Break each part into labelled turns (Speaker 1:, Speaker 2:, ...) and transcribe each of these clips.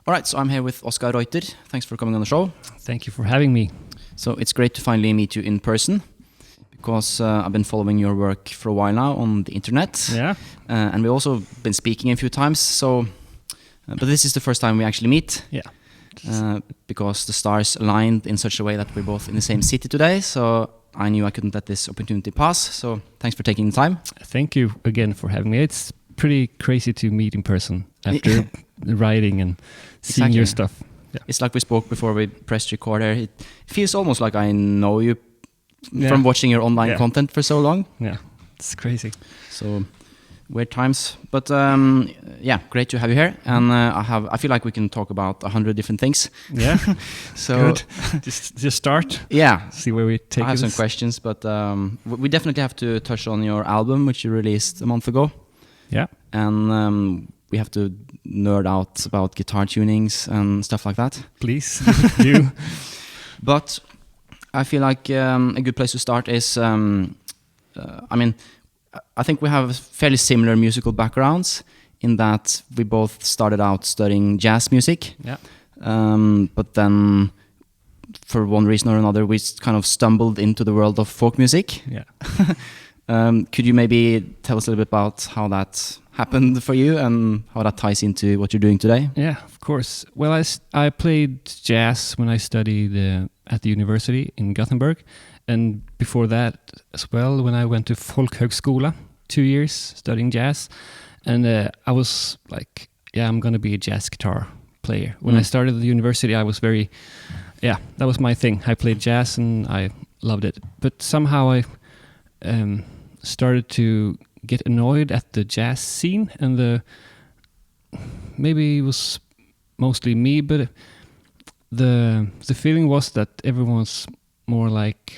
Speaker 1: All right, so I'm here with Oskar Reuter. Thanks for coming on the show.
Speaker 2: Thank you for having me.
Speaker 1: So it's great to finally meet you in person, because I've been following your work for a while now on the internet.
Speaker 2: Yeah.
Speaker 1: And we've also been speaking a few times, so but this is the first time we actually meet.
Speaker 2: Yeah.
Speaker 1: Because the stars aligned in such a way that we're both in the same city today, so I knew I couldn't let this opportunity pass, so thanks for taking the time.
Speaker 2: Thank you again for having me. It's pretty crazy to meet in person after writing and seeing your stuff. Yeah.
Speaker 1: It's like we spoke before we pressed record here. It feels almost like I know you from watching your online content for so long.
Speaker 2: Yeah, it's crazy.
Speaker 1: So weird times, but yeah, great to have you here. And I feel like we can talk about 100 different things.
Speaker 2: Yeah.
Speaker 1: So
Speaker 2: good. just start.
Speaker 1: Yeah.
Speaker 2: See where we take it.
Speaker 1: I have some questions, but we definitely have to touch on your album, which you released a month ago.
Speaker 2: Yeah.
Speaker 1: And we have to nerd out about guitar tunings and stuff like that.
Speaker 2: Please do.
Speaker 1: But I feel like a good place to start is, I think we have fairly similar musical backgrounds in that we both started out studying jazz music.
Speaker 2: Yeah.
Speaker 1: But then, for one reason or another, we kind of stumbled into the world of folk music.
Speaker 2: Yeah.
Speaker 1: Could you maybe tell us a little bit about how that happened for you and how that ties into what you're doing today?
Speaker 2: Yeah, of course. Well, I played jazz when I studied at the university in Gothenburg. And before that as well, when I went to Folkhögskola, 2 years studying jazz. And I was like, yeah, I'm going to be a jazz guitar player. When I started at the university, I was that was my thing. I played jazz and I loved it. But somehow I started to get annoyed at the jazz scene, and maybe it was mostly me, but the feeling was that everyone's more like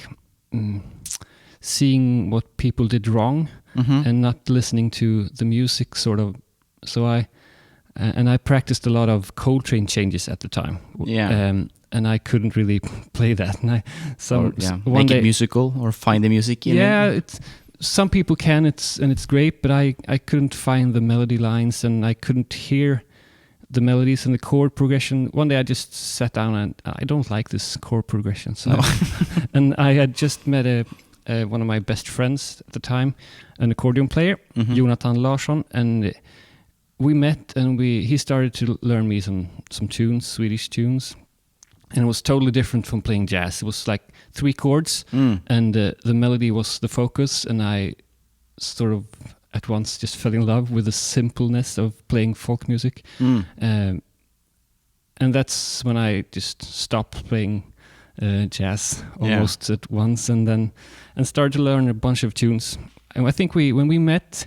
Speaker 2: seeing what people did wrong and not listening to the music, sort of. So I practiced a lot of Coltrane changes at the time.
Speaker 1: Yeah.
Speaker 2: And I couldn't really play that. And
Speaker 1: make it musical or find the music in it.
Speaker 2: Some people can, it's great, but I couldn't find the melody lines, and I couldn't hear the melodies and the chord progression. One day I just sat down and I don't like this chord progression. So and I had just met one of my best friends at the time, an accordion player, Jonathan Larsson, and we met and he started to learn me some tunes, Swedish tunes. And it was totally different from playing jazz. It was like 3 chords, and the melody was the focus, and I sort of at once just fell in love with the simpleness of playing folk music. And that's when I just stopped playing jazz almost at once, and started to learn a bunch of tunes. And I think when we met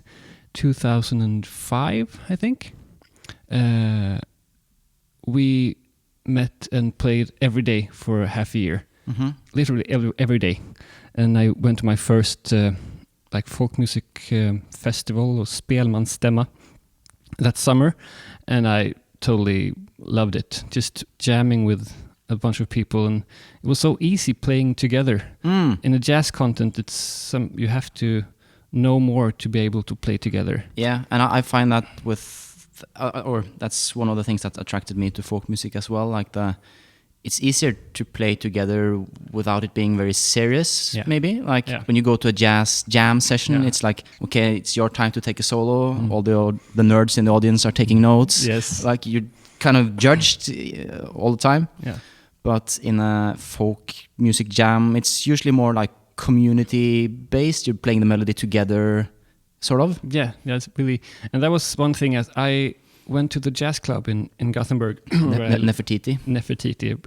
Speaker 2: 2005, I think, we met and played every day for half a year, literally every day. And I went to my first folk music festival, or Spelmansstämma, that summer, and I totally loved it. Just jamming with a bunch of people, and it was so easy playing together. In a jazz content, you have to know more to be able to play together.
Speaker 1: Yeah, and I find that or that's one of the things that attracted me to folk music as well. Like it's easier to play together without it being very serious. Maybe like when you go to a jazz jam session, it's like, okay, it's your time to take a solo. All the nerds in the audience are taking notes.
Speaker 2: Yes,
Speaker 1: like you're kind of judged all the time.
Speaker 2: Yeah,
Speaker 1: but in a folk music jam, it's usually more like community based. You're playing the melody together. Sort of?
Speaker 2: Yeah, it's really... And that was one thing, as I went to the jazz club in Gothenburg. Nefertiti,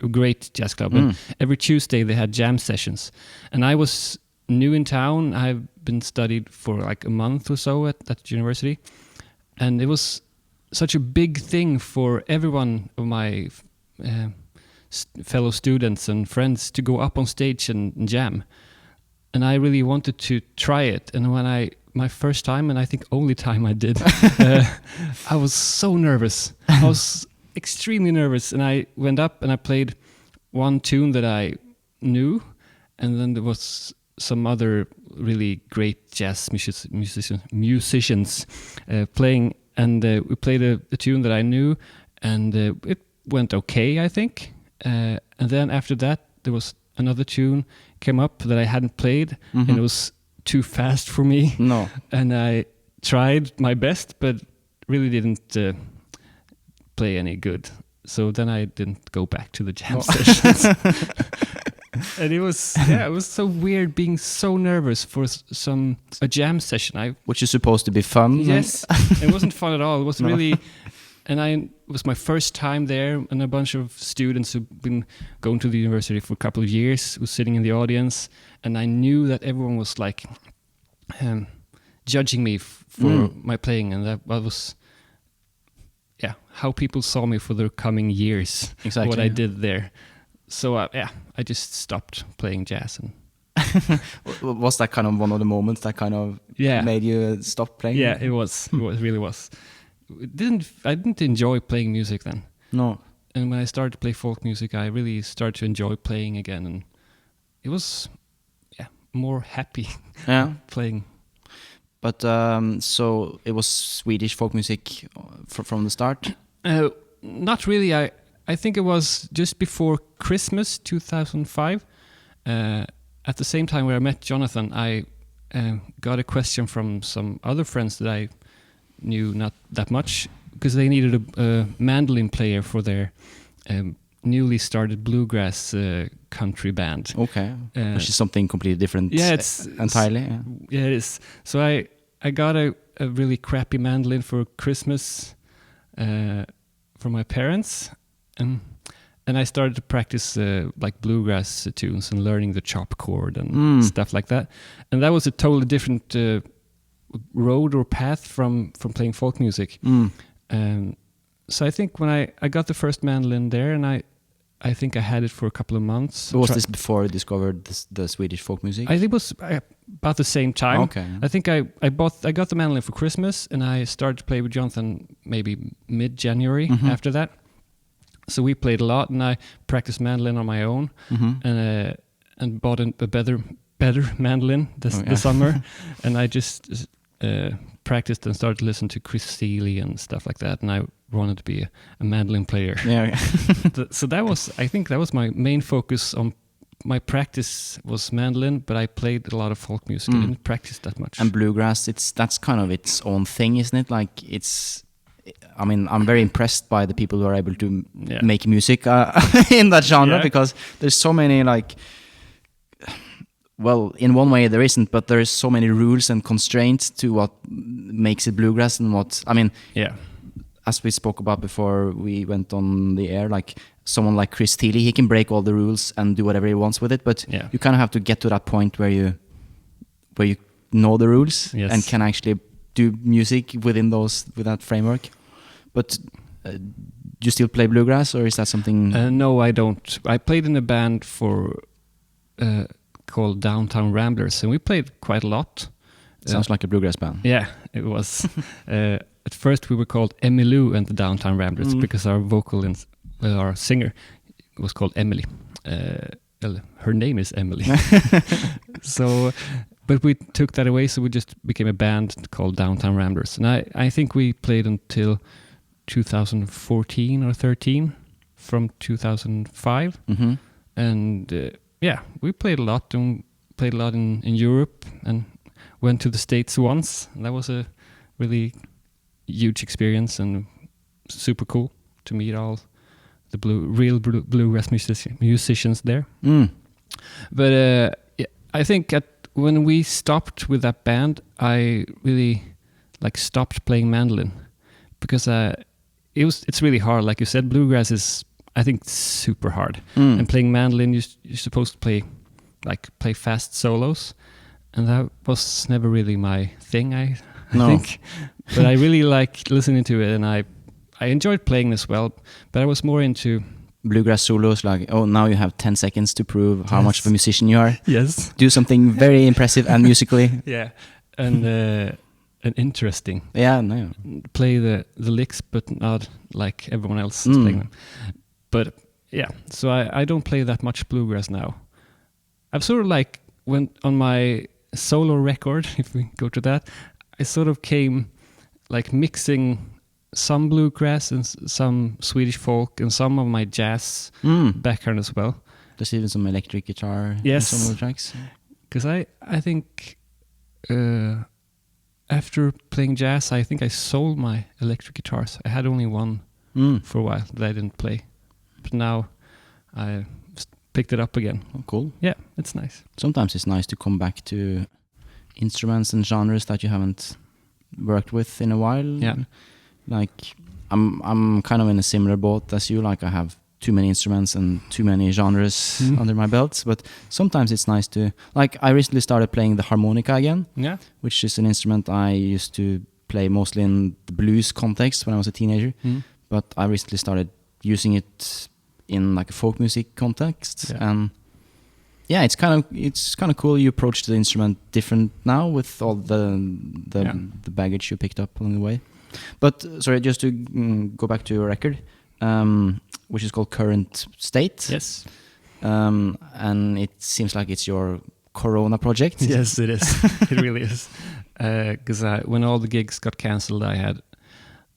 Speaker 2: a great jazz club. And every Tuesday they had jam sessions. And I was new in town. I've been studied for like a month or so at that university. And it was such a big thing for everyone of my fellow students and friends to go up on stage and jam. And I really wanted to try it. And when my first time, and I think only time I did, I was so nervous. I was extremely nervous, and I went up and I played one tune that I knew, and then there was some other really great jazz musicians playing, and we played a tune that I knew, and it went okay, I think. And then after that, there was another tune came up that I hadn't played, and it was too fast for me.
Speaker 1: No.
Speaker 2: And I tried my best, but really didn't play any good. So then I didn't go back to the jam sessions. And it was so weird being so nervous for a jam session.
Speaker 1: Which is supposed to be fun.
Speaker 2: Yes, it wasn't fun at all. It was really, and it was my first time there, and a bunch of students who've been going to the university for a couple of years was sitting in the audience, and I knew that everyone was like judging me for my playing, and that was how people saw me for the coming years.
Speaker 1: Exactly
Speaker 2: what I did there. So I just stopped playing jazz. And
Speaker 1: was that kind of one of the moments that kind of made you stop playing?
Speaker 2: Yeah, it was. It really was. I didn't enjoy playing music then.
Speaker 1: No.
Speaker 2: And when I started to play folk music, I really started to enjoy playing again, and it was more happy playing.
Speaker 1: But so it was Swedish folk music from the start?
Speaker 2: Not really. I think it was just before Christmas 2005. At the same time where I met Jonathan, I got a question from some other friends that I knew not that much, because they needed a mandolin player for their newly started Bluegrass country band.
Speaker 1: Okay, which is something completely different.
Speaker 2: Yeah, it's
Speaker 1: entirely.
Speaker 2: Yeah, it is. So I got a really crappy mandolin for Christmas from my parents, and I started to practice like bluegrass tunes and learning the chop chord and stuff like that. And that was a totally different road or path from playing folk music. So I think when I got the first mandolin there, and I think I had it for a couple of months.
Speaker 1: Was this before you discovered the Swedish folk music?
Speaker 2: I think it was about the same time.
Speaker 1: Okay.
Speaker 2: I think I got the mandolin for Christmas, and I started to play with Jonathan maybe mid-January after that. So we played a lot, and I practiced mandolin on my own, and bought a better mandolin this summer, and I just practiced and started to listen to Chris Steele and stuff like that, and I wanted to be a mandolin player.
Speaker 1: Yeah.
Speaker 2: So I think that was my main focus on my practice was mandolin, but I played a lot of folk music. I didn't practice that much.
Speaker 1: And bluegrass, that's kind of its own thing, isn't it? Like I'm very impressed by the people who are able to make music in that genre, because there's so many well, in one way there isn't, but there's so many rules and constraints to what makes it bluegrass and as we spoke about before we went on the air, like someone like Chris Steele, he can break all the rules and do whatever he wants with it, but you kind of have to get to that point where you know the rules and can actually do music with that framework. But do you still play bluegrass, or is that something?
Speaker 2: No, I don't. I played in a band called Downtown Ramblers, and we played quite a lot.
Speaker 1: Sounds like a bluegrass band.
Speaker 2: Yeah, it was. At first, we were called Emmylou and the Downtown Ramblers because our our singer was called Emily. Her name is Emily. So, but we took that away, so we just became a band called Downtown Ramblers, and I think we played until 2014 or 13, from 2005, and we played a lot, and played a lot in Europe, and went to the States once, and that was a really huge experience and super cool to meet all the real bluegrass musicians there. But I think when we stopped with that band, I really stopped playing mandolin, because it's really hard. Like you said, bluegrass is, I think, super hard. And playing mandolin, you're supposed to play fast solos, and that was never really my thing. I think, but I really like listening to it, and I enjoyed playing as well. But I was more into
Speaker 1: bluegrass solos, like, oh, now you have 10 seconds to prove how much of a musician you are.
Speaker 2: Yes,
Speaker 1: do something very impressive and musically.
Speaker 2: And interesting. Play the licks, but not like everyone else is playing them. But so I don't play that much bluegrass now. I've sort of went on my solo record, if we go to that, I sort of came mixing some bluegrass and some Swedish folk and some of my jazz background as well.
Speaker 1: There's even some electric guitar
Speaker 2: in
Speaker 1: some of the tracks.
Speaker 2: Because I think after playing jazz, I think I sold my electric guitars. I had only one for a while that I didn't play. But now I picked it up again.
Speaker 1: Oh, cool.
Speaker 2: Yeah, it's nice.
Speaker 1: Sometimes it's nice to come back to instruments and genres that you haven't worked with in a while.
Speaker 2: Yeah.
Speaker 1: Like I'm kind of in a similar boat as you. Like I have too many instruments and too many genres under my belt, but sometimes it's nice to, like, I recently started playing the harmonica again, which is an instrument I used to play mostly in the blues context when I was a teenager, but I recently started using it in like a folk music context, and yeah, it's kind of cool. You approach the instrument different now with all the baggage you picked up along the way. But sorry, just to go back to your record, which is called Current State.
Speaker 2: Yes.
Speaker 1: And it seems like it's your Corona project.
Speaker 2: Yes, it is. It really is. Because when all the gigs got cancelled, I had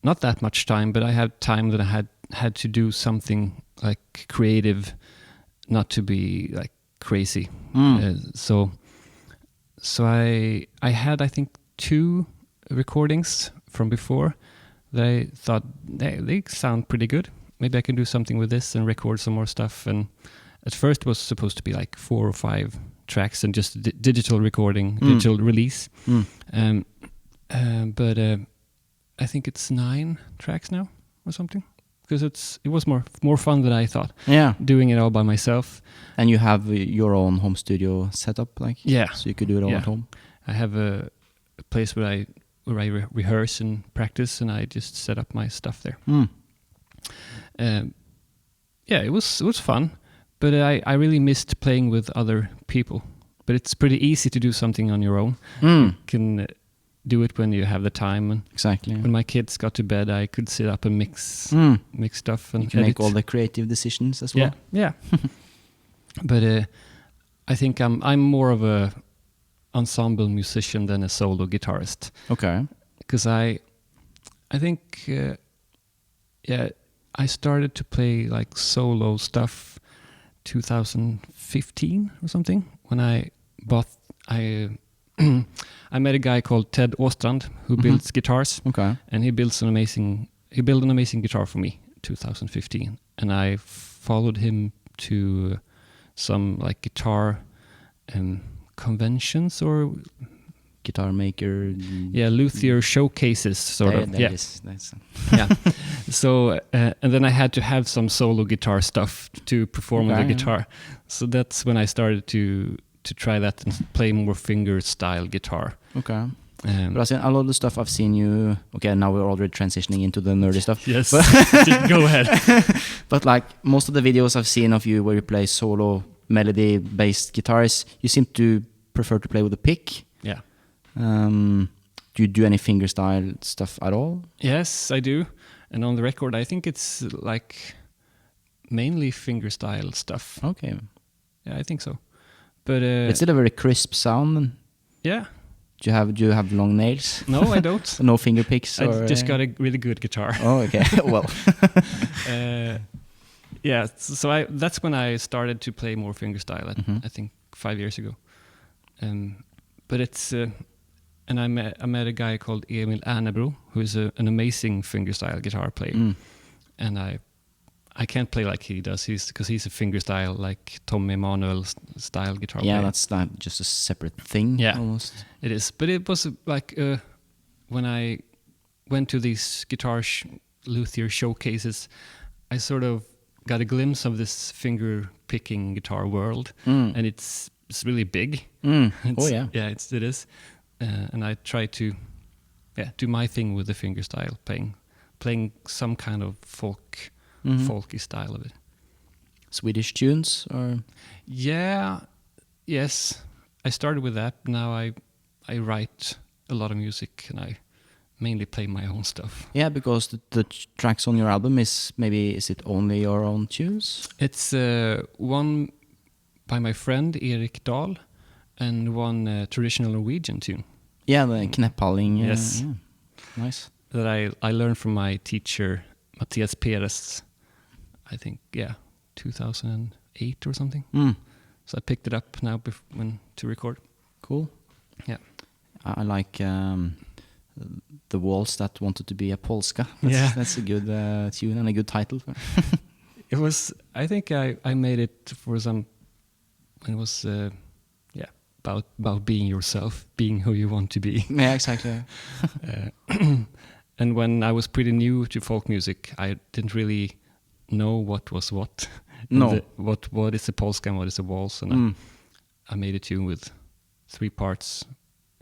Speaker 2: not that much time, but I had time that I had to do something like creative, not to be like crazy. So I had, I think, 2 recordings from before that I thought they sound pretty good. Maybe I can do something with this and record some more stuff. And at first it was supposed to be like 4 or 5 tracks and just digital recording, digital release. But I think it's 9 tracks now or something, because it was more fun than I thought.
Speaker 1: Yeah,
Speaker 2: doing it all by myself.
Speaker 1: And you have your own home studio setup, like, so you could do it all at home. I
Speaker 2: have a place where I rehearse and practice, and I just set up my stuff there. It was fun, but I really missed playing with other people. But it's pretty easy to do something on your own. You can do it when you have the time. And
Speaker 1: exactly.
Speaker 2: When my kids got to bed, I could sit up and mix stuff and
Speaker 1: you can make all the creative decisions as well.
Speaker 2: Yeah. But I think I'm more of a ensemble musician than a solo guitarist.
Speaker 1: Okay.
Speaker 2: Because I think I started to play like solo stuff 2015 or something, when I met a guy called Ted Åstrand who builds guitars.
Speaker 1: Okay.
Speaker 2: And he built an amazing guitar for me 2015, and I followed him to some like guitar conventions or
Speaker 1: guitar maker,
Speaker 2: luthier showcases sort of. So and then I had to have some solo guitar stuff to perform with the guitar. So that's when I started to try that and play more finger style guitar.
Speaker 1: Okay. But I seen a lot of the stuff I've seen you. Okay, now we're already transitioning into the nerdy stuff.
Speaker 2: Yes, go ahead.
Speaker 1: But like most of the videos I've seen of you where you play solo melody-based guitars, you seem to prefer to play with a pick.
Speaker 2: Yeah.
Speaker 1: Do you do any fingerstyle stuff at all?
Speaker 2: Yes, I do. And on the record, I think it's like mainly fingerstyle stuff.
Speaker 1: Okay.
Speaker 2: Yeah, I think so. But
Speaker 1: it's still a very crisp sound.
Speaker 2: Yeah.
Speaker 1: Do you have long nails?
Speaker 2: No, I don't.
Speaker 1: No finger picks?
Speaker 2: I just got a really good guitar.
Speaker 1: Oh, okay. Well.
Speaker 2: So that's when I started to play more fingerstyle, I think 5 years ago. But it's... and I met a guy called Emil Ernebro, who is an amazing fingerstyle guitar player. And I can't play like he does, because he's a fingerstyle, like Tom Emanuel style guitar player.
Speaker 1: Yeah, that's not just a separate thing.
Speaker 2: Yeah,
Speaker 1: almost.
Speaker 2: It is. But it was like when I went to these guitar luthier showcases, I sort of got a glimpse of this finger picking guitar world, and it's really big. Yeah, it is. And I try to do my thing with the fingerstyle, playing some kind of folky style of it.
Speaker 1: Swedish tunes, or?
Speaker 2: Yes. I started with that. Now I write a lot of music, and I mainly play my own stuff.
Speaker 1: Yeah, because the tracks on your album is it only your own tunes?
Speaker 2: It's one by my friend Erik Dahl, and one traditional Norwegian tune.
Speaker 1: Yeah, the kneppaling.
Speaker 2: Yes.
Speaker 1: Yeah. Nice.
Speaker 2: that I learned from my teacher Matthias Perez. I think 2008 or something. So I picked it up now to record.
Speaker 1: Cool.
Speaker 2: Yeah.
Speaker 1: I like the Waltz That Wanted to Be a Polska. That's a good tune and a good title.
Speaker 2: It was. I think I made it for some. It was about being yourself, being who you want to be.
Speaker 1: Yeah, exactly.
Speaker 2: And when I was pretty new to folk music, I didn't really know what was what.
Speaker 1: No.
Speaker 2: What is a polska and what is a waltz, and I made a tune with 3 parts.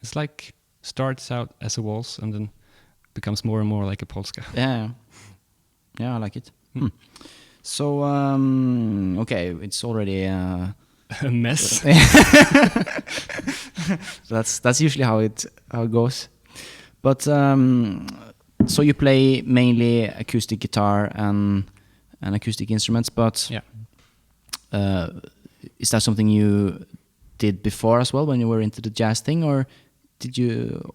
Speaker 2: It's like starts out as a waltz and then becomes more and more like a polska.
Speaker 1: Yeah, I like it. So okay, it's already
Speaker 2: a mess.
Speaker 1: That's usually how it goes. But so you play mainly acoustic guitar and acoustic instruments, but is that something you did before as well when you were into the jazz thing, or did you?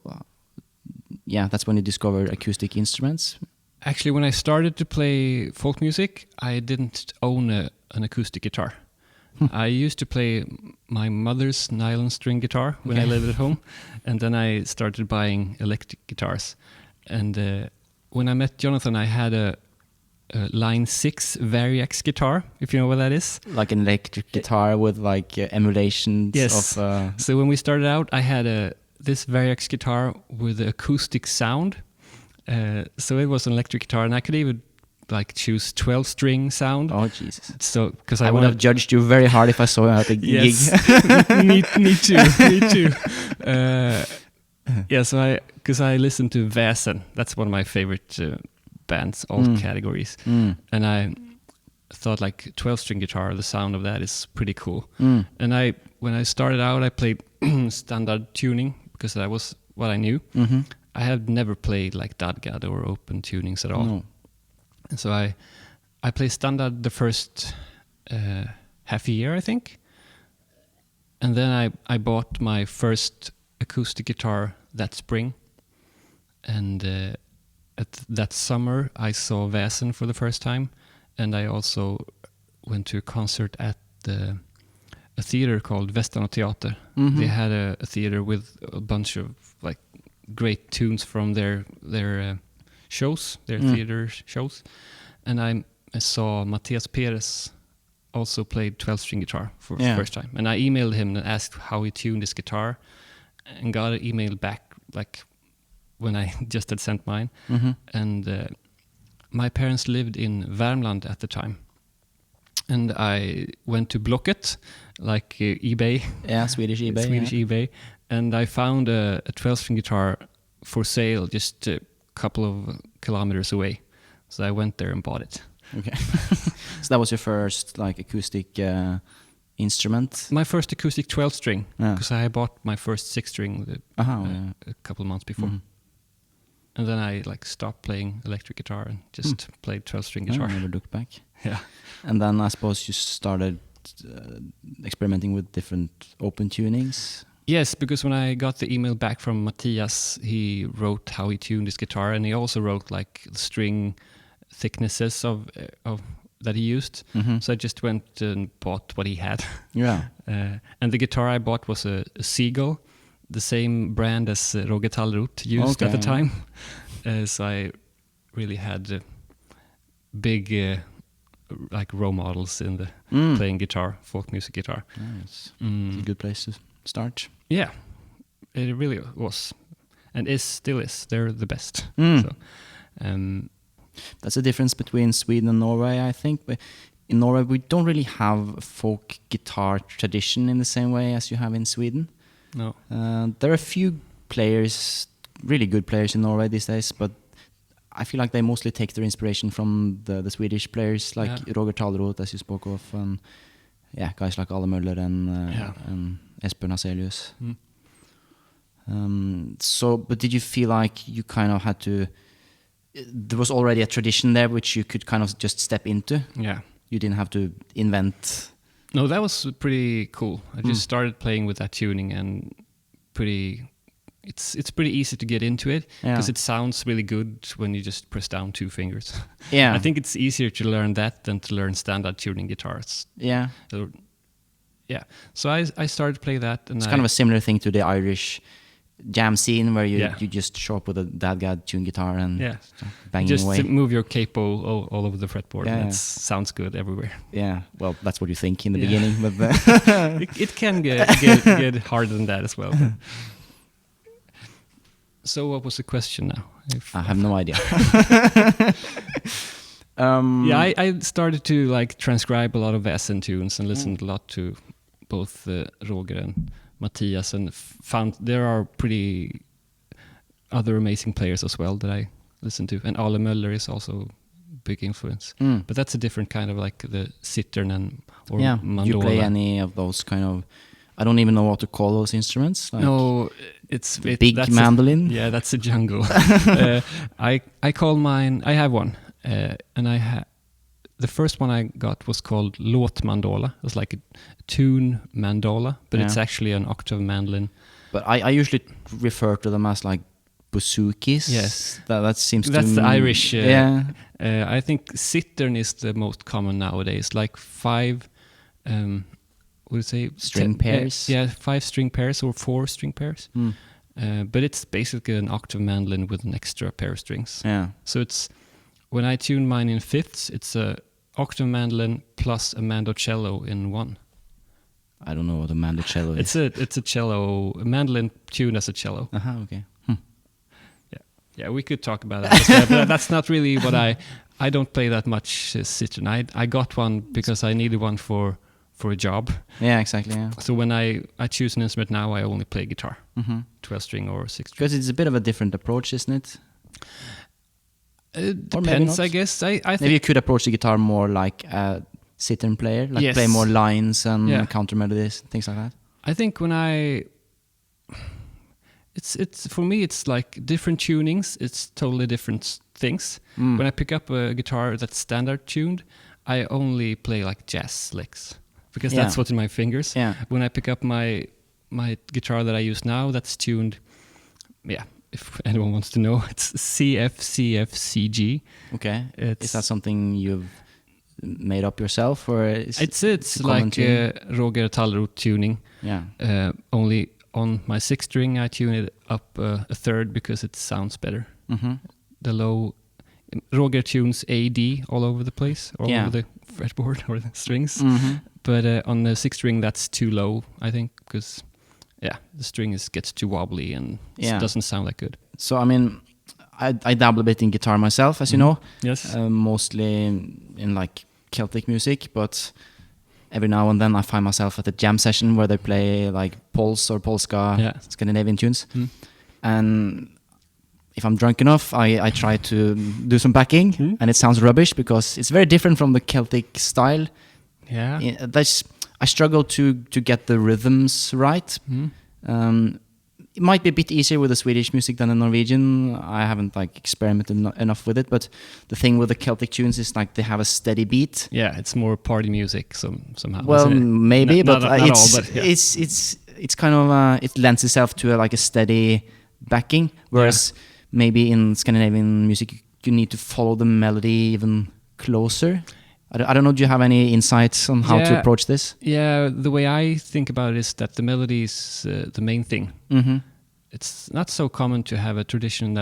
Speaker 1: That's when you discovered acoustic instruments.
Speaker 2: Actually, when I started to play folk music, I didn't own an acoustic guitar. I used to play my mother's nylon string guitar when I lived at home, and then I started buying electric guitars. And when I met Jonathan, I had a Line 6 Variax guitar, if you know what that is.
Speaker 1: Like an electric guitar with like emulations of...
Speaker 2: So when we started out, I had this Variax guitar with acoustic sound. So it was an electric guitar, and I could even like choose 12-string sound.
Speaker 1: Oh Jesus!
Speaker 2: So because
Speaker 1: I would have judged you very hard if I saw you at a gig.
Speaker 2: me too. So because I listened to Väsen. That's one of my favorite bands, all categories, and I thought like 12-string guitar, the sound of that is pretty cool. And when I started out, I played standard tuning because that was what I knew. I had never played like dadgad or open tunings at all.
Speaker 1: No.
Speaker 2: And so I played standard the first half a year, I think. And then I bought my first acoustic guitar that spring. And at that summer, I saw Väsen for the first time. And I also went to a concert at a theater called Västanå Teater. They had a theater with a bunch of like great tunes from their shows, their theater shows. And I saw Matthias Perez also played 12-string guitar for the first time. And I emailed him and asked how he tuned his guitar, and got an email back like when I just had sent mine. And my parents lived in Värmland at the time. And I went to Blocket, like eBay.
Speaker 1: Yeah, Swedish eBay.
Speaker 2: eBay. And I found a 12-string guitar for sale just a couple of kilometers away. So I went there and bought it.
Speaker 1: Okay. So that was your first like acoustic instrument?
Speaker 2: My first acoustic 12-string, because I bought my first 6-string a couple of months before. And then I like stopped playing electric guitar and just played 12-string guitar.
Speaker 1: I never looked back.
Speaker 2: Yeah.
Speaker 1: And then I suppose you started experimenting with different open tunings?
Speaker 2: Yes, because when I got the email back from Matthias, he wrote how he tuned his guitar, and he also wrote like string thicknesses of that he used. So I just went and bought what he had. Yeah. And the guitar I bought was a Seagull, the same brand as Roger Tallroth used at the time. So I really had big like role models in the playing guitar, folk music guitar.
Speaker 1: Nice. It's a good place to start.
Speaker 2: Yeah, it really was, and still is. They're the best. So,
Speaker 1: that's the difference between Sweden and Norway, I think. But in Norway, we don't really have a folk guitar tradition in the same way as you have in Sweden.
Speaker 2: No.
Speaker 1: There are a few players, really good players in Norway these days, but I feel like they mostly take their inspiration from the Swedish players, like Roger Tallroth, as you spoke of, and guys like Ale Møller and Espen Hazelius. But did you feel like you kind of had to... There was already a tradition there which you could kind of just step into?
Speaker 2: Yeah.
Speaker 1: You didn't have to invent...
Speaker 2: No, that was pretty cool. I just started playing with that tuning and pretty it's pretty easy to get into it because it sounds really good when you just press down 2 fingers.
Speaker 1: Yeah,
Speaker 2: I think it's easier to learn that than to learn standard tuning guitars.
Speaker 1: Yeah,
Speaker 2: so I started to play that, and
Speaker 1: it's kind of a similar thing to the Irish jam scene where you just show up with a dadgad tuned guitar and banging
Speaker 2: just
Speaker 1: away.
Speaker 2: Move your capo all over the fretboard. Yeah, that sounds good everywhere.
Speaker 1: Yeah, well, that's what you think in the beginning, but
Speaker 2: it can get harder than that as well. So what was the question now?
Speaker 1: I have no idea.
Speaker 2: I started to like transcribe a lot of SN tunes and listened a lot to both Roger and Matthias, and found there are pretty other amazing players as well that I listen to. And Ale Möller is also a big influence. But that's a different kind of like the sittern or mandola.
Speaker 1: Do you play any of those kind of... I don't even know what to call those instruments. Like
Speaker 2: no, it's
Speaker 1: big mandolin.
Speaker 2: That's a jungle. I call mine. I have one, and the first one I got was called låtmandola. It's like a tune mandola, but it's actually an octave mandolin.
Speaker 1: But I usually refer to them as like bouzoukis.
Speaker 2: Yes,
Speaker 1: that seems to
Speaker 2: that's the Irish. I think sittern is the most common nowadays. Like 5. Would you say
Speaker 1: string pairs?
Speaker 2: 5 string pairs or 4 string pairs. But it's basically an octave mandolin with an extra pair of strings.
Speaker 1: Yeah.
Speaker 2: So it's when I tune mine in fifths, it's a octave mandolin plus a mandocello in one.
Speaker 1: I don't know what a mandocello is.
Speaker 2: It's a cello, a mandolin tuned as a cello.
Speaker 1: Okay.
Speaker 2: Yeah, we could talk about that as well, but that's not really what I don't play that much sittern. I got one because I needed one for a job.
Speaker 1: Yeah, exactly. Yeah.
Speaker 2: So when I choose an instrument now, I only play guitar, 12-string or 6-string.
Speaker 1: Because it's a bit of a different approach, isn't it?
Speaker 2: It depends, I guess. I think
Speaker 1: maybe you could approach the guitar more like a sittern player, like play more lines and counter melodies, things like that.
Speaker 2: I think when it's for me, it's like different tunings. It's totally different things. When I pick up a guitar that's standard tuned, I only play like jazz licks, because that's what's in my fingers.
Speaker 1: Yeah.
Speaker 2: When I pick up my guitar that I use now, that's tuned, if anyone wants to know, it's CFCFCG.
Speaker 1: Okay. Is that something you've made up yourself, or
Speaker 2: it's like Roger Tallroth tuning?
Speaker 1: Yeah.
Speaker 2: Only on my 6th string, I tune it up a third because it sounds better. The low... Roger tunes A-D all over the place, all over the fretboard or the strings. But on the 6th string, that's too low, I think, because the string gets too wobbly and it doesn't sound that good.
Speaker 1: So, I mean, I dabble a bit in guitar myself, as you know.
Speaker 2: Yes.
Speaker 1: Mostly in like Celtic music, but every now and then I find myself at a jam session where they play like Pols or Polska Scandinavian tunes. And if I'm drunk enough, I try to do some backing, and it sounds rubbish because it's very different from the Celtic style.
Speaker 2: Yeah.
Speaker 1: I struggle to get the rhythms right. It might be a bit easier with the Swedish music than the Norwegian. I haven't like experimented enough with it, but the thing with the Celtic tunes is like they have a steady beat.
Speaker 2: Yeah, it's more party music somehow.
Speaker 1: Well, maybe, but
Speaker 2: it's
Speaker 1: it's kind of it lends itself to like a steady backing, whereas maybe in Scandinavian music you need to follow the melody even closer. I don't know, do you have any insights on how to approach this?
Speaker 2: Yeah, the way I think about it is that the melody is the main thing. It's not so common to have a tradition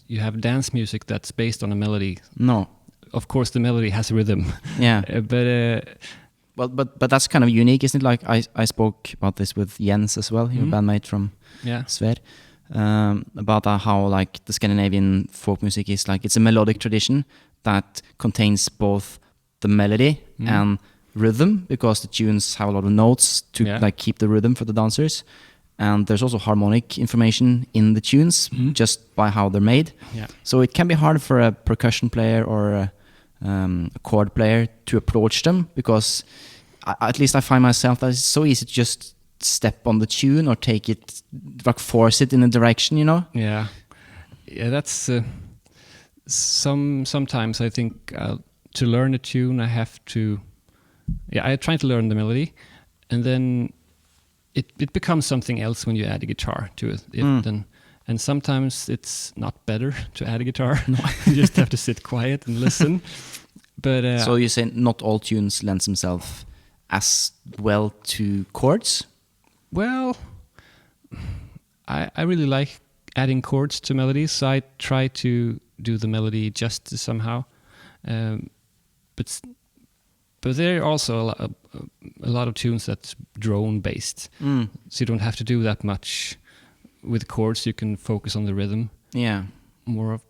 Speaker 2: you have dance music that's based on a melody.
Speaker 1: No.
Speaker 2: Of course, the melody has rhythm.
Speaker 1: Yeah.
Speaker 2: But
Speaker 1: But that's kind of unique, isn't it? Like I spoke about this with Jens as well, your bandmate from Sver, about how like the Scandinavian folk music is like, it's a melodic tradition that contains both the melody and rhythm, because the tunes have a lot of notes to like keep the rhythm for the dancers, and there's also harmonic information in the tunes just by how they're made. So it can be hard for a percussion player or a chord player to approach them, because at least I find myself that it's so easy to just step on the tune or take it, like force it in a direction, you know?
Speaker 2: Yeah, that's sometimes I think to learn a tune, I have to... I try to learn the melody, and then it becomes something else when you add a guitar to it. Then And sometimes it's not better to add a guitar. No. You just have to sit quiet and listen. But
Speaker 1: so you say not all tunes lends themselves as well to chords?
Speaker 2: Well, I really like adding chords to melodies, so I try to do the melody justice somehow. But there are also a lot of tunes that's drone based, so you don't have to do that much with chords. You can focus on the rhythm.
Speaker 1: Yeah,
Speaker 2: more of.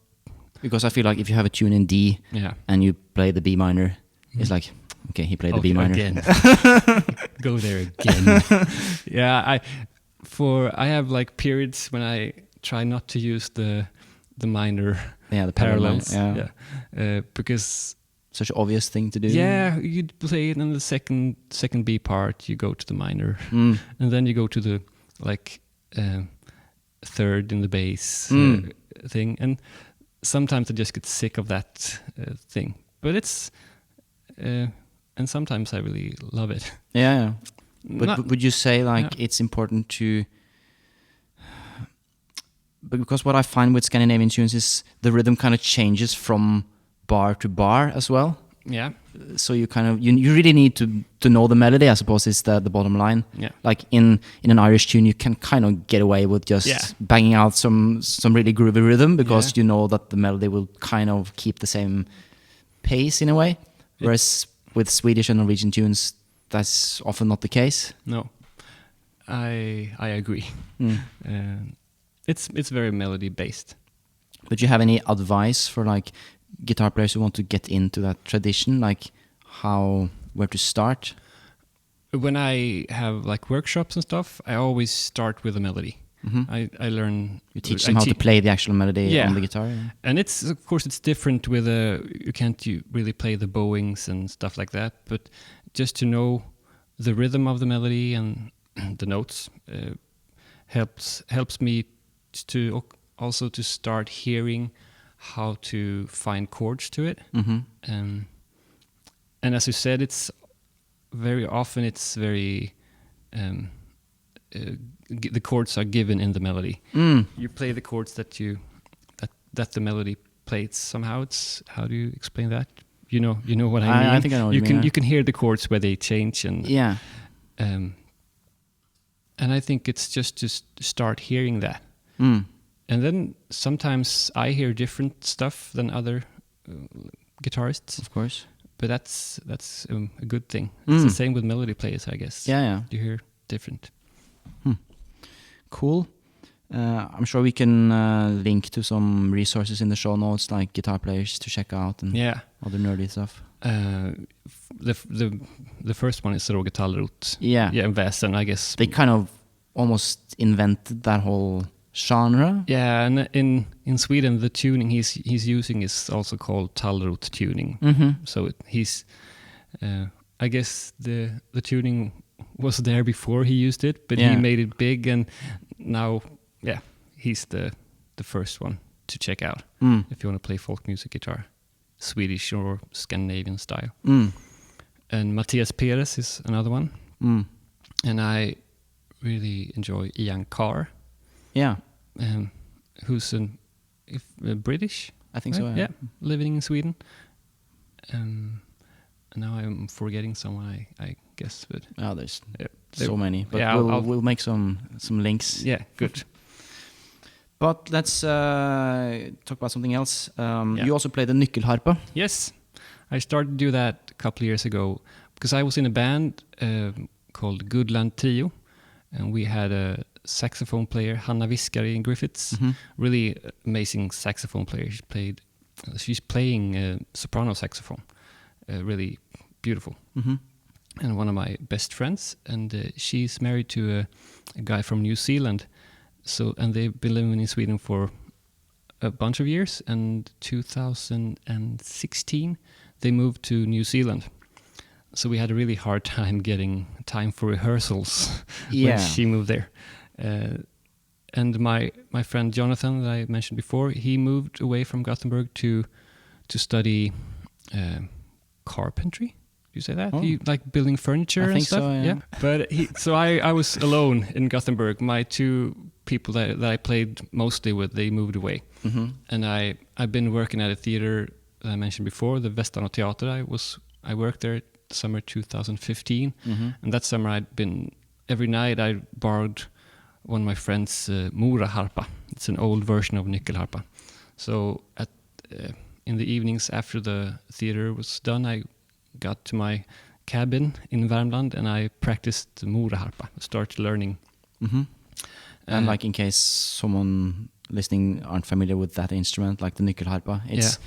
Speaker 1: Because I feel like if you have a tune in D and you play the B minor, it's like, okay, he played the B minor
Speaker 2: again. Go there again. Yeah, I have like periods when I try not to use the minor
Speaker 1: the
Speaker 2: parallels.
Speaker 1: Yeah.
Speaker 2: Because
Speaker 1: such an obvious thing to do.
Speaker 2: Yeah, you play it in the second B part, you go to the minor, and then you go to the like third in the bass thing, and sometimes I just get sick of that thing. But it's and sometimes I really love it.
Speaker 1: Yeah. But would you say it's important to? Because what I find with Scandinavian tunes is the rhythm kind of changes from bar to bar as well.
Speaker 2: Yeah.
Speaker 1: So you kind of you really need to know the melody, I suppose, is the bottom line.
Speaker 2: Yeah.
Speaker 1: Like in an Irish tune, you can kind of get away with just banging out some really groovy rhythm because you know that the melody will kind of keep the same pace in a way. Whereas with Swedish and Norwegian tunes, that's often not the case.
Speaker 2: No, I agree. It's very melody based.
Speaker 1: But do you have any advice for like guitar players who want to get into that tradition, like where to start?
Speaker 2: When I have like workshops and stuff, I always start with a melody. I learn.
Speaker 1: You teach them how to play the actual melody on the guitar. Yeah.
Speaker 2: And of course it's different with you can't really play the bowings and stuff like that, but just to know the rhythm of the melody and the notes helps me to also to start hearing how to find chords to it. And as you said, it's very often very the chords are given in the melody. You play the chords that the melody plays somehow. It's, how do you explain that? You know what I mean.
Speaker 1: I think I know what you mean.
Speaker 2: You can hear the chords where they change and and I think it's just to start hearing that. And then sometimes I hear different stuff than other guitarists,
Speaker 1: of course.
Speaker 2: But that's a good thing. It's the same with melody players, I guess.
Speaker 1: Yeah.
Speaker 2: You hear different.
Speaker 1: Cool. I'm sure we can link to some resources in the show notes, like guitar players to check out and other nerdy stuff.
Speaker 2: The first one is Roger Tallroth.
Speaker 1: Yeah,
Speaker 2: and Väsen, I guess.
Speaker 1: They kind of almost invented that whole genre.
Speaker 2: Yeah, and in Sweden, the tuning he's using is also called Tallroth tuning. So he's, I guess the tuning was there before he used it, but he made it big, and now, he's the first one to check out if you want to play folk music guitar, Swedish or Scandinavian style. And Matthias Perez is another one. And I really enjoy Ian Carr.
Speaker 1: Yeah.
Speaker 2: Who's British?
Speaker 1: I think so,
Speaker 2: yeah. Living in Sweden. And now I'm forgetting someone, I guess. But
Speaker 1: there's so many. But we'll make some links.
Speaker 2: Yeah, good.
Speaker 1: But let's talk about something else. You also play the nyckelharpa.
Speaker 2: Yes. I started to do that a couple of years ago because I was in a band called Goodland Trio, and we had a saxophone player, Hanna Viskari in Griffiths, really amazing saxophone player. She's playing soprano saxophone, really beautiful, and one of my best friends. And she's married to a guy from New Zealand, and they've been living in Sweden for a bunch of years. And 2016, they moved to New Zealand. So we had a really hard time getting time for rehearsals when she moved there. And my friend Jonathan that I mentioned before, he moved away from Gothenburg to study carpentry. Do you say that?
Speaker 1: Oh.
Speaker 2: He like building furniture
Speaker 1: I
Speaker 2: and
Speaker 1: think
Speaker 2: stuff.
Speaker 1: So, yeah.
Speaker 2: But I was alone in Gothenburg. My two people that I played mostly with, they moved away. And I've been working at a theater that I mentioned before, the Västanå Teater. I worked there summer 2015, and that summer every night I borrowed one of my friends' Mora-harpa. It's an old version of nyckelharpa. So in the evenings after the theater was done, I got to my cabin in Värmland and I practiced the Mora-harpa, started learning.
Speaker 1: And like in case someone listening aren't familiar with that instrument, like the nyckelharpa, it's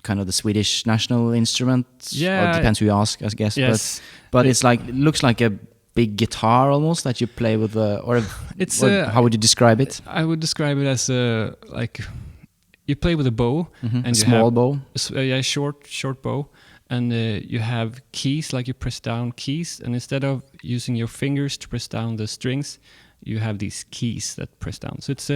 Speaker 1: kind of the Swedish national instrument.
Speaker 2: Yeah,
Speaker 1: or it depends who you ask, I guess.
Speaker 2: Yes.
Speaker 1: But it's like, it looks like a big guitar almost that you play with, how would you describe it?
Speaker 2: I would describe it as like you play with a bow, and
Speaker 1: a small bow.
Speaker 2: Short bow, and you have keys, like you press down keys, and instead of using your fingers to press down the strings, you have these keys that press down. So it's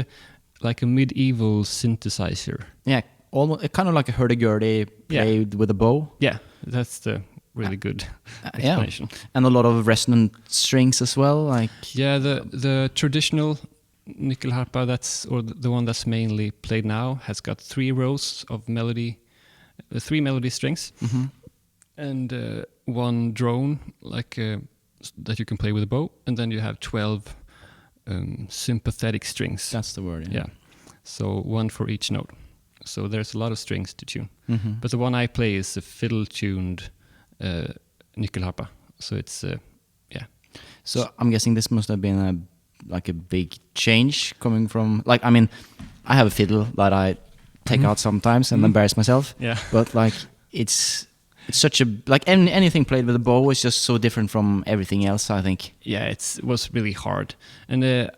Speaker 2: like a medieval synthesizer.
Speaker 1: Yeah, almost kind of like a hurdy-gurdy played with a bow.
Speaker 2: Yeah, that's the really good explanation.
Speaker 1: And a lot of resonant strings as well.
Speaker 2: The traditional nyckelharpa, the one that's mainly played now, has got 3 rows of melody, 3 melody strings, and 1 drone, that you can play with a bow, and then you have 12 sympathetic strings.
Speaker 1: That's the word.
Speaker 2: Yeah. So 1 for each note. So there's a lot of strings to tune. But the one I play is a fiddle-tuned nyckelharpa. So it's
Speaker 1: So I'm guessing this must have been a big change coming from, I have a fiddle that I take out sometimes and embarrass myself.
Speaker 2: Yeah.
Speaker 1: But it's such a, anything played with a bow is just so different from everything else, I think.
Speaker 2: Yeah, it was really hard. And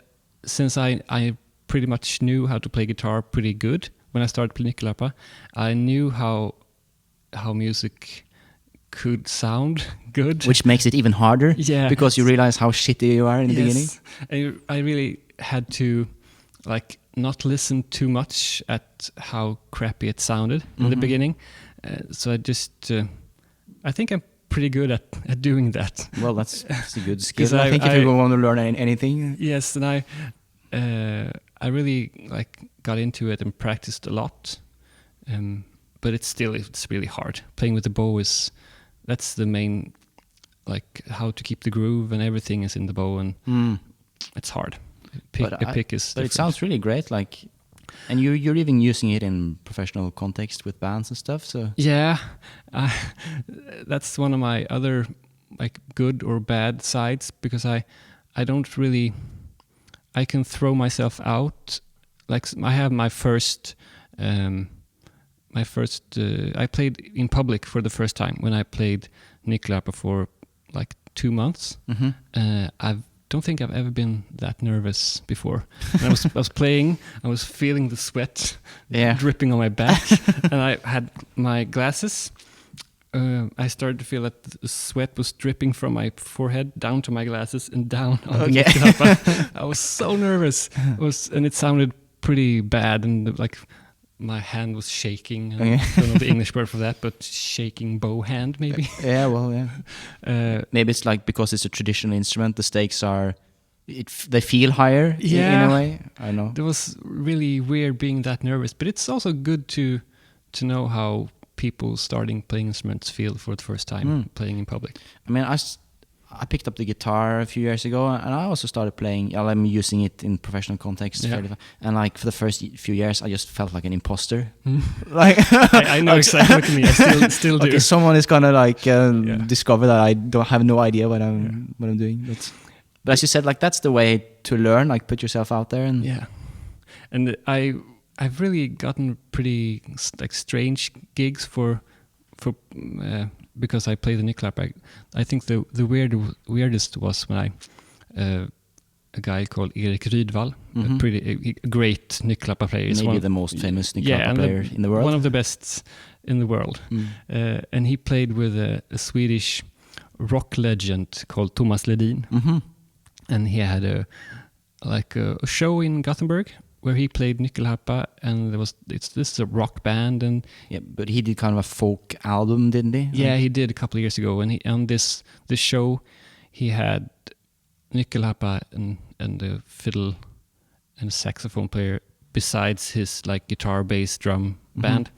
Speaker 2: since I pretty much knew how to play guitar pretty good when I started playing nyckelharpa, I knew how music could sound good.
Speaker 1: Which makes it even harder.
Speaker 2: Yeah.
Speaker 1: Because you realize how shitty you are in the beginning.
Speaker 2: And I really had to not listen too much at how crappy it sounded in the beginning. So I think I'm pretty good at doing that.
Speaker 1: Well, that's a good skill.
Speaker 2: I
Speaker 1: think if you want to learn anything.
Speaker 2: Yes, and I really got into it and practiced a lot. But it's really hard. Playing with the bow that's the main, how to keep the groove and everything is in the bow, and it's hard. A pick is different.
Speaker 1: But it sounds really great, and you're even using it in professional context with bands and stuff. So
Speaker 2: yeah, that's one of my other good or bad sides, because I don't really, I can throw myself out. I have my first. I played in public for the first time when I played nyckelharpa for 2 months. I don't think I've ever been that nervous before. I was playing, I was feeling the sweat dripping on my back, and I had my glasses. I started to feel that the sweat was dripping from my forehead down to my glasses and down on the nyckelharpa. I was so nervous. And it sounded pretty bad, and my hand was shaking. I don't know the English word for that, but shaking bow hand, maybe.
Speaker 1: Maybe it's because it's a traditional instrument, the stakes they feel higher in a way. I know.
Speaker 2: It was really weird being that nervous, but it's also good to know how people starting playing instruments feel for the first time playing in public.
Speaker 1: I mean, I picked up the guitar a few years ago, and I also started playing. I'm using it in professional context, and for the first few years, I just felt like an imposter.
Speaker 2: I know exactly what you mean. I still do.
Speaker 1: Okay, someone is gonna discover that I don't have no idea what I'm doing. But as you said, that's the way to learn. Put yourself out there, and
Speaker 2: and I've really gotten pretty strange gigs for because I play the nyckelharpa. I think the weirdest was when a guy called Erik Rydvall, a great nyckelharpa player.
Speaker 1: Maybe the most famous nyckelharpa player in the world.
Speaker 2: One of the best in the world. And he played with a Swedish rock legend called Thomas Ledin. And he had a show in Gothenburg where he played nyckelharpa, and this is a rock band, and
Speaker 1: but he did kind of a folk album, didn't he?
Speaker 2: Yeah, he did a couple of years ago, and on this show he had nyckelharpa and the fiddle and a saxophone player besides his like guitar, bass, drum band.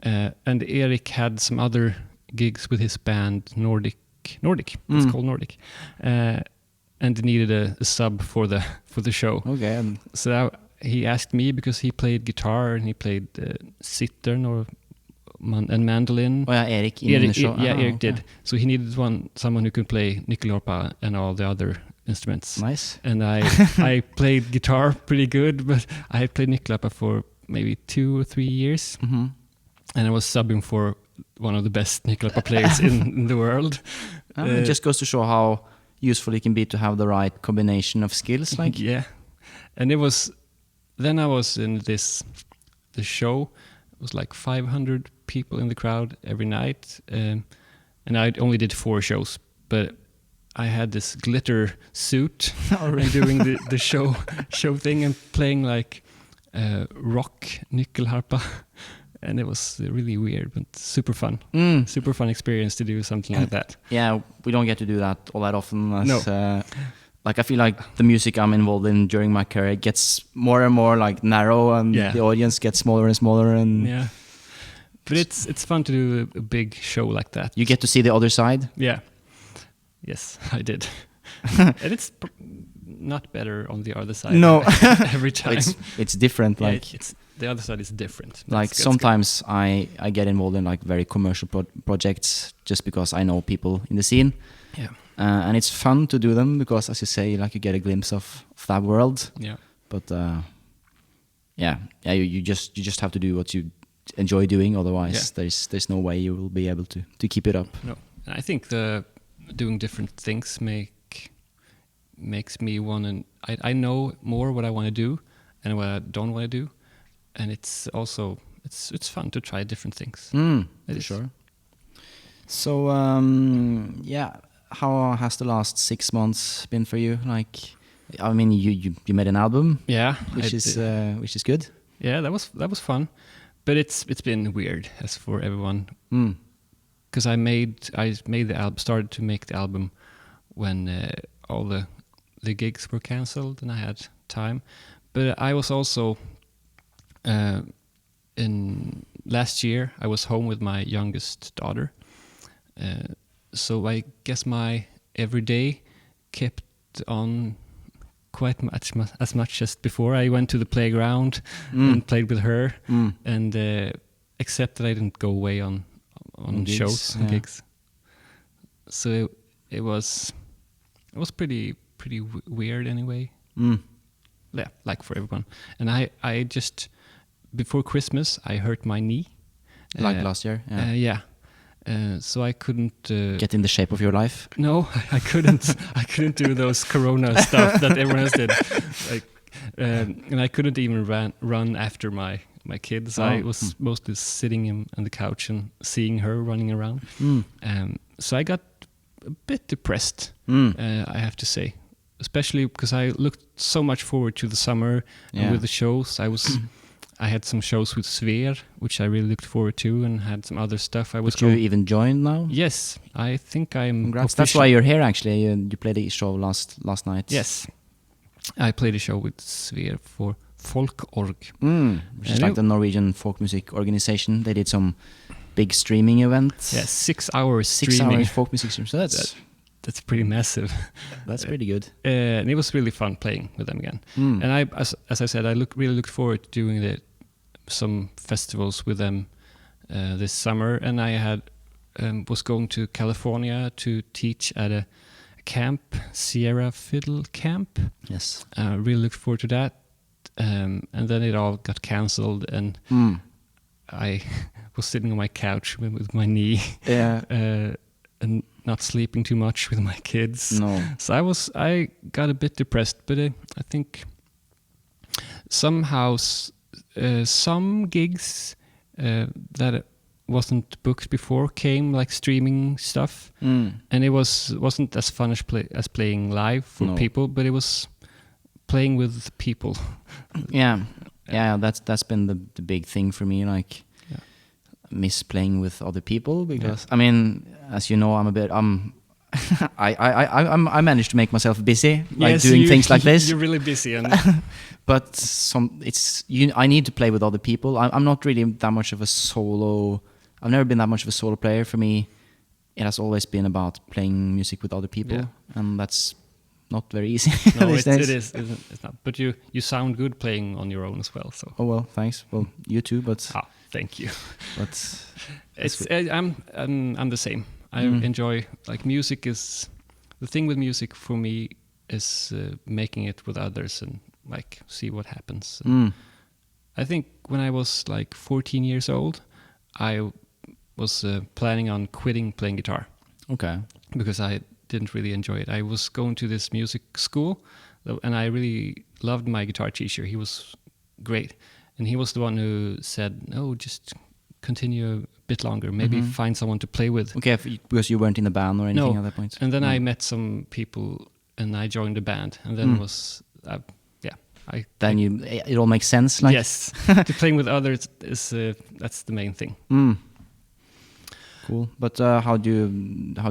Speaker 2: And Erik had some other gigs with his band Nordic. It's called Nordic, and needed a sub for the show.
Speaker 1: Okay.
Speaker 2: So he asked me because he played guitar and he played sitar and mandolin.
Speaker 1: Oh yeah, Erik in the show.
Speaker 2: Yeah, Erik did. So he needed someone who could play nyckelharpa and all the other instruments.
Speaker 1: Nice.
Speaker 2: And I played guitar pretty good, but I had played nyckelharpa for maybe 2 or 3 years, and I was subbing for one of the best nyckelharpa players in the world.
Speaker 1: It just goes to show how useful it can be to have the right combination of skills. Like
Speaker 2: yeah, and it was. Then I was in the show. It was like 500 people in the crowd every night, and I only did 4 shows. But I had this glitter suit doing the show thing and playing like rock nyckelharpa, and it was really weird but super fun. Super fun experience to do something like that.
Speaker 1: Yeah, we don't get to do that all that often.
Speaker 2: No.
Speaker 1: Like I feel like the music I'm involved in during my career gets more and more like narrow, and the audience gets smaller and smaller. And
Speaker 2: yeah, but it's fun to do a big show like that.
Speaker 1: You get to see the other side.
Speaker 2: Yeah. Yes, I did. And it's not better on the other side.
Speaker 1: No,
Speaker 2: every time.
Speaker 1: It's different.
Speaker 2: Yeah,
Speaker 1: like
Speaker 2: it's the other side is different.
Speaker 1: Like sometimes I get involved in like very commercial projects just because I know people in the scene.
Speaker 2: Yeah.
Speaker 1: And it's fun to do them because, as you say, like you get a glimpse of that world.
Speaker 2: Yeah.
Speaker 1: But you just have to do what you enjoy doing. Otherwise, there's no way you will be able to keep it up.
Speaker 2: No, and I think doing different things makes me want to. I know more what I want to do and what I don't want to do, and it's also it's fun to try different things.
Speaker 1: For sure. So how has the last 6 months been for you? Like, I mean, you made an album, which is good.
Speaker 2: Yeah, that was fun, but it's been weird as for everyone. Because I started to make the album when all the gigs were cancelled and I had time. But I was also in last year I was home with my youngest daughter. So I guess my everyday kept on quite as much as before. I went to the playground and played with her, and except that I didn't go away on gigs, shows and gigs. So it was pretty weird anyway. Yeah, like for everyone. And I just before Christmas I hurt my knee.
Speaker 1: Like last year.
Speaker 2: Yeah. So I couldn't
Speaker 1: get in the shape of your life.
Speaker 2: No, I couldn't. I couldn't do those Corona stuff that everyone else did. Like, and I couldn't even run after my kids. I was mostly sitting on the couch and seeing her running around. So I got a bit depressed. I have to say, especially because I looked so much forward to the summer and with the shows. I had some shows with Sver, which I really looked forward to, and had some other stuff. But
Speaker 1: you even joined now?
Speaker 2: Yes, I think I'm.
Speaker 1: Congrats. That's why you're here. Actually, you played a show last night.
Speaker 2: Yes, I played a show with Sver for Folkorg,
Speaker 1: which is like the Norwegian folk music organization. They did some big streaming events.
Speaker 2: Yeah, 6 hours.
Speaker 1: 6 hours folk music stream. So
Speaker 2: that's pretty massive.
Speaker 1: That's pretty good.
Speaker 2: And it was really fun playing with them again. And as I said, I really looked forward to doing some festivals with them this summer. And I had was going to California to teach at a camp, Sierra Fiddle Camp.
Speaker 1: Yes.
Speaker 2: Really looked forward to that. And then it all got cancelled, and I was sitting on my couch with my knee.
Speaker 1: Yeah.
Speaker 2: And not sleeping too much with my kids.
Speaker 1: No.
Speaker 2: So I got a bit depressed, but I think somehow some gigs that wasn't booked before came, like streaming stuff, and it wasn't as fun as playing live for people, but it was playing with people. Yeah,
Speaker 1: that's been the big thing for me. Like, miss playing with other people because I mean, as you know, I managed to make myself busy, like doing things like this.
Speaker 2: You're really busy, and
Speaker 1: but I need to play with other people. I'm not really that much of a solo. I've never been that much of a solo player. For me, it has always been about playing music with other people, and that's not very easy.
Speaker 2: No, it is. It's not. But you sound good playing on your own as well. So.
Speaker 1: Oh well, thanks. Well, you too, but.
Speaker 2: Thank you.
Speaker 1: But
Speaker 2: I'm the same. I enjoy, like, music is the thing with music for me is making it with others and like see what happens. I think when I was like 14 years old, I was planning on quitting playing guitar.
Speaker 1: Okay.
Speaker 2: Because I didn't really enjoy it. I was going to this music school, and I really loved my guitar teacher. He was great. And he was the one who said, "No, just continue a bit longer. Maybe find someone to play with."
Speaker 1: Okay, because you weren't in the band or anything at that point.
Speaker 2: And then I met some people, and I joined the band. And then
Speaker 1: it all makes sense. Like
Speaker 2: yes, to playing with others is that's the main thing.
Speaker 1: Cool. But how do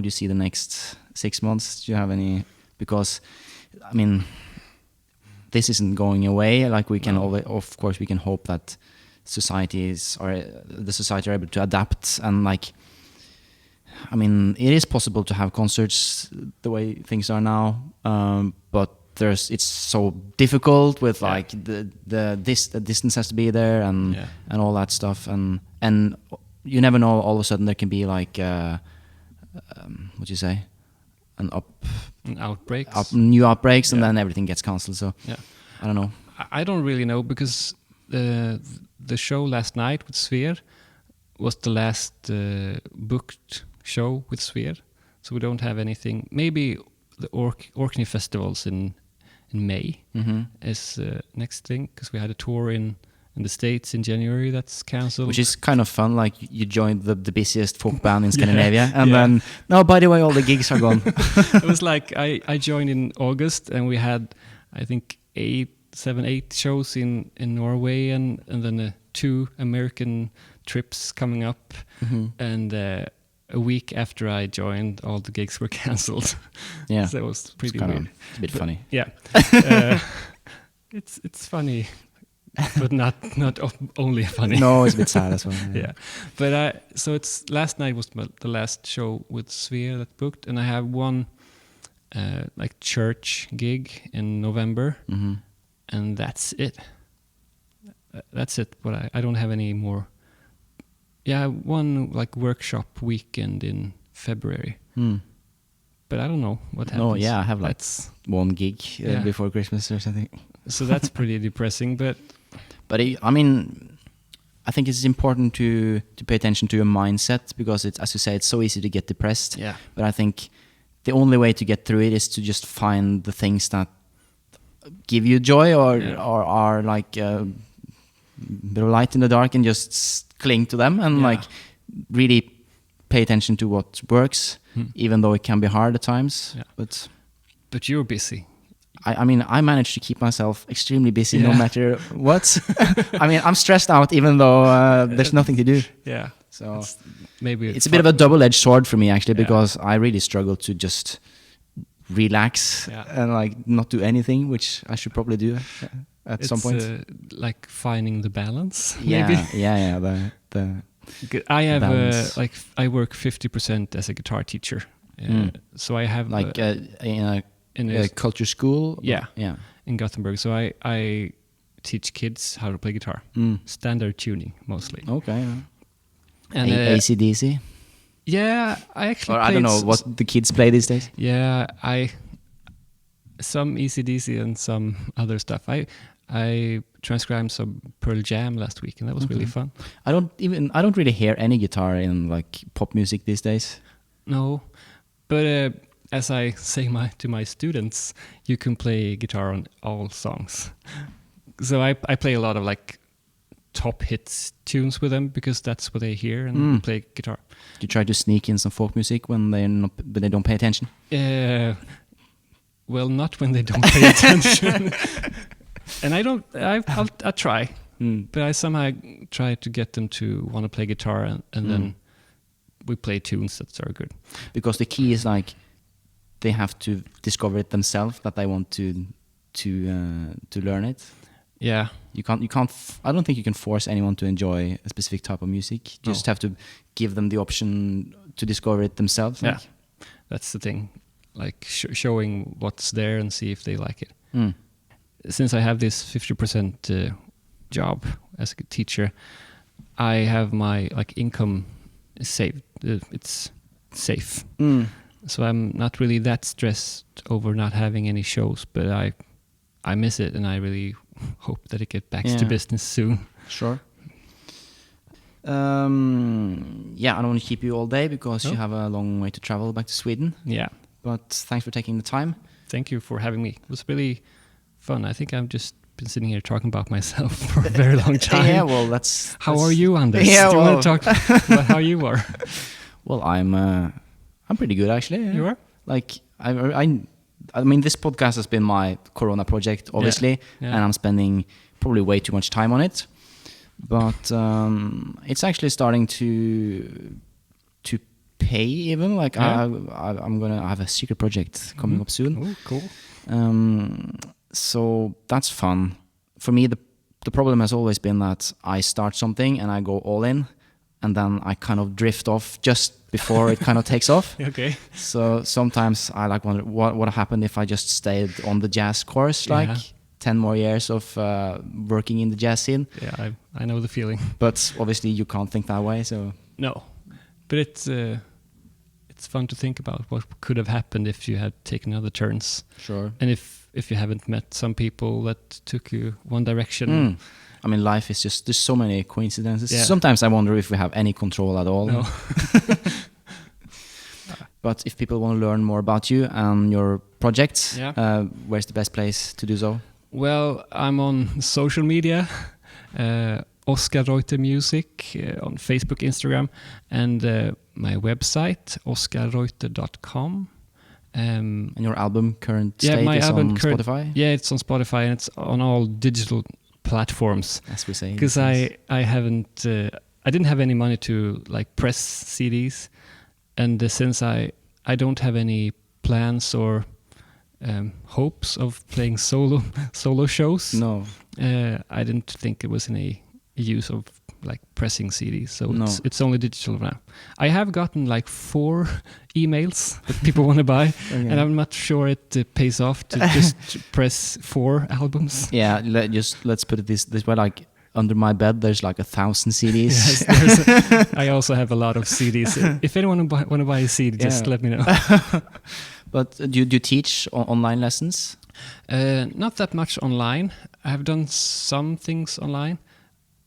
Speaker 1: you see the next 6 months? Do you have any? Because, I mean, this isn't going away. Like we can always, of course, we can hope that the society are able to adapt, and like, I mean, it is possible to have concerts the way things are now, but it's so difficult with like the distance has to be there and all that stuff, and you never know. All of a sudden there can be like what do you say? New outbreaks, and then everything gets cancelled. So I don't know.
Speaker 2: I don't really know, because the show last night with Sver was the last booked show with Sver, so we don't have anything. Maybe the Orkney festivals in May is next thing, because we had a tour in the States in January that's cancelled.
Speaker 1: Which is kind of fun, like you joined the busiest folk band in Scandinavia, and then, no, by the way, all the gigs are gone.
Speaker 2: It was like, I joined in August, and we had, I think, 8 shows in Norway, and then 2 American trips coming up, and a week after I joined, all the gigs were cancelled.
Speaker 1: Yeah,
Speaker 2: so it was pretty weird.
Speaker 1: It's a bit funny.
Speaker 2: Yeah, it's funny. But not only funny.
Speaker 1: No, it's a bit sad as well.
Speaker 2: Yeah, but so it's last night was the last show with Sver that booked, and I have one like church gig in November, and that's it. That's it. But I don't have any more. Yeah, one like workshop weekend in February. But I don't know what happens.
Speaker 1: No, yeah, I have like one gig before Christmas or something.
Speaker 2: So that's pretty depressing, but
Speaker 1: I mean, I think it's important to pay attention to your mindset, because it's, as you say, it's so easy to get depressed.
Speaker 2: Yeah.
Speaker 1: But I think the only way to get through it is to just find the things that give you joy or are like a bit of light in the dark, and just cling to them, and like really pay attention to what works, even though it can be hard at times. Yeah.
Speaker 2: But you're busy.
Speaker 1: I mean, I managed to keep myself extremely busy no matter what. I mean, I'm stressed out even though there's nothing to do.
Speaker 2: Yeah.
Speaker 1: So
Speaker 2: maybe
Speaker 1: it's a bit of a double-edged sword for me, actually, because I really struggle to just relax and like not do anything, which I should probably do at some point.
Speaker 2: Like finding the balance.
Speaker 1: Yeah,
Speaker 2: maybe.
Speaker 1: I
Speaker 2: have I work 50% as a guitar teacher, so I have
Speaker 1: like in a culture school.
Speaker 2: In Gothenburg. So I teach kids how to play guitar, standard tuning mostly.
Speaker 1: Okay.
Speaker 2: And
Speaker 1: AC/DC.
Speaker 2: Yeah, I actually.
Speaker 1: Or I don't know what the kids play these days.
Speaker 2: Yeah, some AC/DC and some other stuff. I transcribed some Pearl Jam last week, and that was really fun. I
Speaker 1: don't really hear any guitar in like pop music these days.
Speaker 2: No, but as I say to my students, you can play guitar on all songs. So I play a lot of like top hits tunes with them, because that's what they hear, and play guitar.
Speaker 1: Do you try to sneak in some folk music when they don't pay attention?
Speaker 2: Well, not when they don't pay attention. And I'll try, but I somehow try to get them to want to play guitar, and then we play tunes that are good.
Speaker 1: Because the key is like, they have to discover it themselves that they want to learn it.
Speaker 2: Yeah.
Speaker 1: You can't. I don't think you can force anyone to enjoy a specific type of music. You just have to give them the option to discover it themselves.
Speaker 2: Yeah, that's the thing. Like showing what's there and see if they like it. Since I have this 50% job as a teacher, I have my income saved. It's safe. So I'm not really that stressed over not having any shows, but I miss it, and I really hope that it gets back to business soon.
Speaker 1: Sure. I don't want to keep you all day because you have a long way to travel back to Sweden.
Speaker 2: Yeah.
Speaker 1: But thanks for taking the time.
Speaker 2: Thank you for having me. It was really fun. I think I've just been sitting here talking about myself for a very long time.
Speaker 1: Yeah, well, that's...
Speaker 2: How are you, Anders?
Speaker 1: Yeah,
Speaker 2: Do you want to talk about how you are?
Speaker 1: Well, I'm pretty good, actually. Yeah.
Speaker 2: You are?
Speaker 1: Like, I mean, this podcast has been my Corona project, obviously, and I'm spending probably way too much time on it. But it's actually starting to pay even. Like I'm gonna have a secret project coming up soon.
Speaker 2: Oh, cool.
Speaker 1: So that's fun. For me, the problem has always been that I start something and I go all in, and then I kind of drift off just before it kind of takes off.
Speaker 2: Okay.
Speaker 1: So sometimes I wonder what happened if I just stayed on the jazz course, 10 more years of working in the jazz scene.
Speaker 2: Yeah, I know the feeling.
Speaker 1: But obviously you can't think that way, so...
Speaker 2: No. But it's fun to think about what could have happened if you had taken other turns.
Speaker 1: Sure.
Speaker 2: And if you haven't met some people that took you one direction.
Speaker 1: I mean, life is just, there's so many coincidences.
Speaker 2: Yeah.
Speaker 1: Sometimes I wonder if we have any control at all.
Speaker 2: No.
Speaker 1: But if people want to learn more about you and your projects, where's the best place to do so?
Speaker 2: Well, I'm on social media, Oskar Reuter Music on Facebook, Instagram, and my website, oskarreuter.com.
Speaker 1: And your album current state is on Spotify?
Speaker 2: Yeah, it's on Spotify, and it's on all digital platforms.
Speaker 1: As we say.
Speaker 2: Because I didn't have any money to press CDs, and since I don't have any plans or hopes of playing solo shows.
Speaker 1: No,
Speaker 2: I didn't think it was any use of pressing CDs, so it's only digital now. I have gotten 4 emails that people want to buy, and I'm not sure it pays off to just press 4 albums.
Speaker 1: Yeah, let's put it this way: under my bed, there's 1,000 CDs.
Speaker 2: Yes, I also have a lot of CDs. If anyone want to buy a CD, just let me know.
Speaker 1: But do you teach online lessons?
Speaker 2: Not that much online. I have done some things online.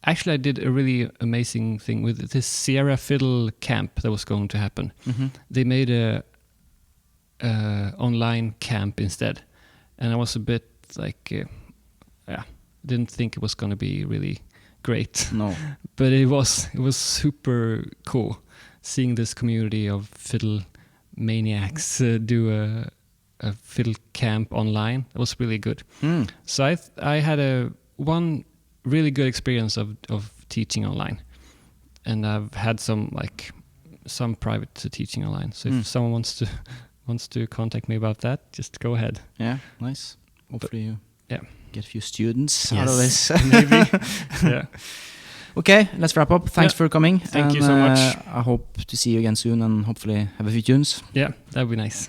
Speaker 2: Actually, I did a really amazing thing with this Sierra Fiddle camp that was going to happen. Mm-hmm. They made a online camp instead, and I was a bit didn't think it was going to be really great. No, but it was super cool seeing this community of fiddle maniacs do a fiddle camp online. It was really good. So I had one really good experience of teaching online, and I've had some private teaching online. So if someone wants to contact me about that, just go ahead. Yeah, nice. Hopefully you get a few students out of this. Maybe. Yeah. Okay, let's wrap up. Thanks for coming. Thank you so much. I hope to see you again soon and hopefully have a few tunes. Yeah, that would be nice.